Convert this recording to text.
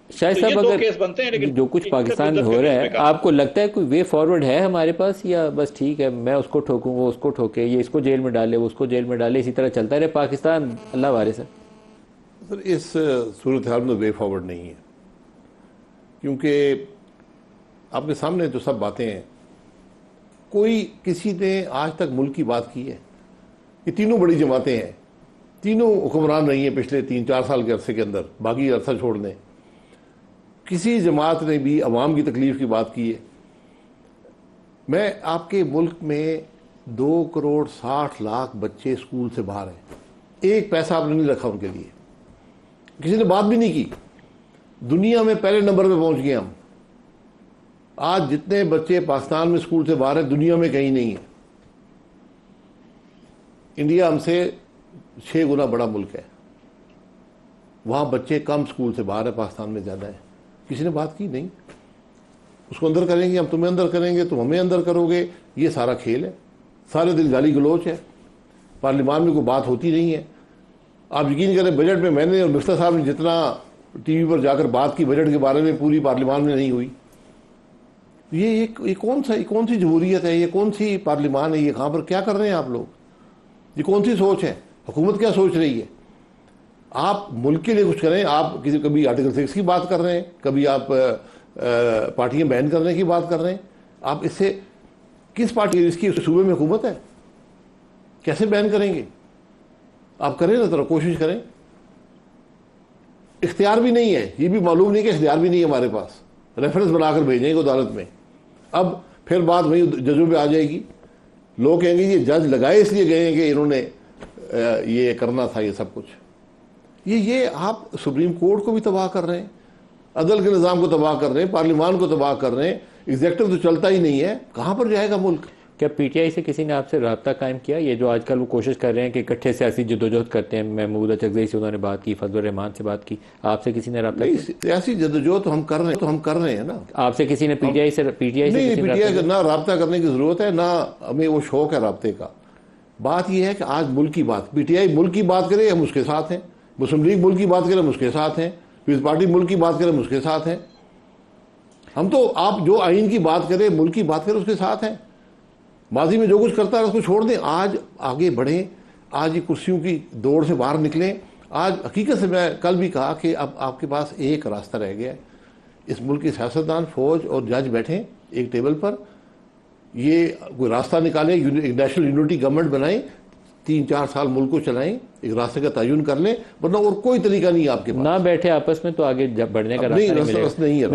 शायद तो ये साहब, दो अगर केस बनते हैं, लेकिन जो कुछ पाकिस्तान में हो रहा है, आपको लगता है कोई वे फॉरवर्ड है हमारे पास, या बस ठीक है मैं उसको ठोकूं वो उसको ठोके, ये इसको जेल में डाले वो उसको जेल में डाले, इसी तरह चलता रहे पाकिस्तान, अल्लाह वारिस है? सर इस सूरत हाल में वे फॉरवर्ड नहीं है, क्योंकि आपके सामने जो सब बातें हैं, कोई किसी ने आज तक मुल्क की बात की है? ये तीनों बड़ी जमातें हैं, तीनों हुक्मरान रही हैं पिछले 3-4 साल के अरसे के अंदर, बाकी अरसा छोड़ दें। किसी जमात ने भी अवाम की तकलीफ की बात की है? मैं आपके मुल्क में 2,60,00,000 बच्चे स्कूल से बाहर हैं, एक पैसा आपने नहीं रखा उनके लिए, किसी ने बात भी नहीं की। दुनिया में पहले नंबर पे पहुंच गए हम। आज जितने बच्चे पाकिस्तान में स्कूल से बाहर हैं, दुनिया में कहीं नहीं है। इंडिया हमसे 6 गुना बड़ा मुल्क है, वहां बच्चे कम स्कूल से बाहर है, पाकिस्तान में ज़्यादा है। किसी ने बात की नहीं। उसको अंदर करेंगे हम, तुम्हें अंदर करेंगे, तुम हमें अंदर करोगे, ये सारा खेल है। सारे दिन गाली गलोच है, पार्लियामान में कोई बात होती नहीं है। आप यकीन करें, बजट में मैंने और मिफ्ता साहब ने जितना टीवी पर जाकर बात की बजट के बारे में, पूरी पार्लियामान में नहीं हुई। ये कौन सी जमहूरियत है, ये कौन सी पार्लियामान है, ये कहाँ पर क्या कर रहे हैं आप लोग? ये कौन सी सोच है? हुकूमत क्या सोच रही है? आप मुल्क के लिए कुछ करें। आप कभी आर्टिकल 6 की बात कर रहे हैं, कभी आप पार्टियां बैन करने की बात कर रहे हैं। आप इससे किस पार्टी, इसकी सूबे में हुकूमत है, कैसे बैन करेंगे? आप करें ना, थोड़ा कोशिश करें। इख्तियार भी नहीं है, ये भी मालूम नहीं कि इख्तियार भी नहीं है हमारे पास। रेफरेंस बनाकर भेजेंगे अदालत में, अब फिर बात वही जजों पे आ जाएगी। लोग कहेंगे ये जज लगाए इसलिए गए हैं कि इन्होंने ये करना था, ये सब कुछ। ये आप सुप्रीम कोर्ट को भी तबाह कर रहे हैं, अदल के निज़ाम को तबाह कर रहे हैं, पार्लियामान को तबाह कर रहे हैं। एग्जेक्टिव तो चलता ही नहीं है, कहाँ पर जाएगा मुल्क? क्या पीटीआई से किसी ने आपसे रब्ता कायम किया? ये जो आजकल वो कोशिश कर रहे हैं कि इकट्ठे सियासी जदोजहद करते हैं, महमूद अचकज़ई से उन्होंने बात की, फजल रहमान से बात की, आपसे किसी ने रब्ता किया? सियासी जदोजहद तो हम कर रहे हैं ना। आपसे किसी ने पीटीआई से नहीं, पीटीआई ना रब्ता करने की जरूरत है, ना हमें वो शौक है रब्ते का। बात यह है कि आज मुल्क की बात, पीटीआई मुल्क की बात करे हम उसके साथ हैं, मुस्लिम लीग मुल्क की बात करें हम उसके साथ हैं, पीपल्स पार्टी मुल्क की बात करें हम उसके साथ हैं। हम तो आप जो आइन की बात करें, मुल्क की बात करें, उसके साथ हैं। माजी में जो कुछ करता है उसको छोड़ दें, आज आगे बढ़ें, आज ये कुर्सियों की दौड़ से बाहर निकलें। आज हकीकत से मैं कल भी कहा कि अब आपके पास एक रास्ता रह गया है। इस मुल्क के सियासतदान, फौज और जज बैठें एक टेबल पर, ये कोई रास्ता निकालें, नेशनल यूनिटी गवर्नमेंट बनाएं, 3-4 साल मुल्क को चलाएं, एक रास्ते का तयन कर लें, वरना और कोई तरीका नहीं है आपके पास। ना बैठे आपस में तो आगे बढ़ने का रास्ता नहीं मिलेगा। नहीं है।